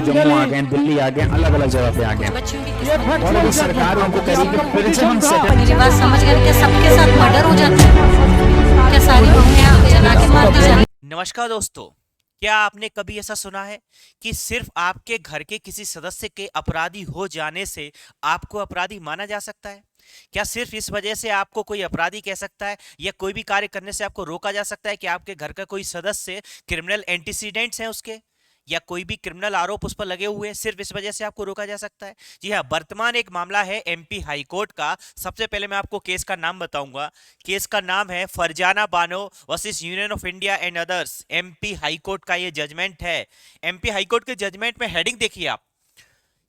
जम्मू आ गए, दिल्ली आ गए, अलग अलग जगह पे आ गए, और अभी सरकार उनको करेगी फिर से हम मेरी बात समझ गए क्या? सबके साथ मर्डर हो जाता है क्या? सारी बहुएं जला के मार दी जाती? नमस्कार दोस्तों, क्या आपने कभी ऐसा सुना है कि सिर्फ आपके घर के किसी सदस्य के अपराधी हो जाने से आपको अपराधी माना जा सकता है? क्या सिर्फ इस वजह से आपको कोई अपराधी कह सकता है या कोई भी कार्य करने से आपको रोका जा सकता है कि आपके घर का कोई सदस्य क्रिमिनल एंटीसीडेंट्स हैं उसके, या कोई भी क्रिमिनल आरोप उस पर लगे हुए हैं, सिर्फ इस वजह से आपको रोका जा सकता है? जी हाँ, वर्तमान एक मामला है एमपी हाई कोर्ट का। सबसे पहले मैं आपको केस का नाम बताऊंगा। केस का नाम है Farzana Bano versus union of India and others. MP high court का ये जजमेंट है। एमपी हाई कोर्ट के जजमेंट में हेडिंग देखिए आप,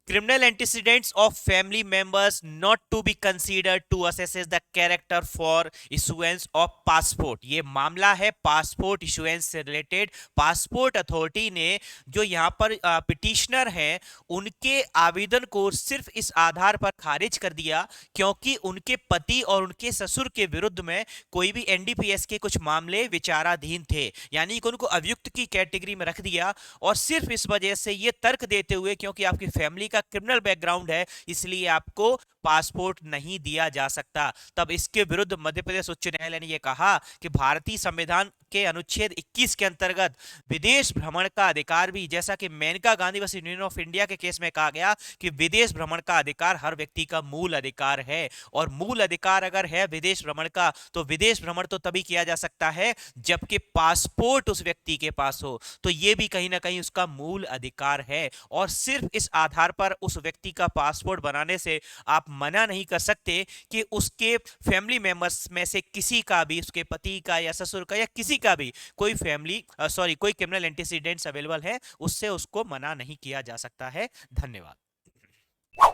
criminal antecedents of family members not to be considered to assess the character for issuance of passport। ये मामला है पासपोर्ट इशुएंस से रिलेटेड। पासपोर्ट अथॉरिटी ने जो यहाँ पर पिटिशनर हैं उनके आवेदन को सिर्फ इस आधार पर खारिज कर दिया क्योंकि उनके पति और उनके ससुर के विरुद्ध में कोई भी एनडीपीएस के कुछ मामले विचाराधीन थे, यानी कि उनको अभियुक्त की कैटेगरी में रख दिया। और सिर्फ इस वजह से ये तर्क देते हुए क्योंकि आपकी फैमिली का क्रिमिनल बैकग्राउंड है इसलिए आपको पासपोर्ट नहीं दिया जा सकता। तब इसके विरुद्ध मध्य प्रदेश उच्च न्यायालय ने यह कहा कि भारतीय संविधान के अनुच्छेद 21 के अंतर्गत विदेश भ्रमण का अधिकार भी, जैसा कि Maneka Gandhi versus union of India के केस में कहा गया कि विदेश भ्रमण का अधिकार हर व्यक्ति का मूल अधिकार है, और मूल अधिकार अगर है विदेश भ्रमण का तो विदेश भ्रमण तो तभी किया जा सकता है जबकि पासपोर्ट उस व्यक्ति के पास हो। तो यह भी कहीं ना कहीं उसका मूल अधिकार है, और सिर्फ इस आधार पर उस व्यक्ति का पासपोर्ट बनाने से आप मना नहीं कर सकते कि उसके फैमिली मेंबर्स में से किसी का भी, उसके पति का या ससुर का या किसी का भी कोई कोई क्रिमिनल एंटीसीडेंट्स अवेलेबल है, उससे उसको मना नहीं किया जा सकता है। धन्यवाद।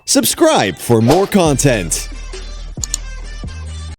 Subscribe for more content.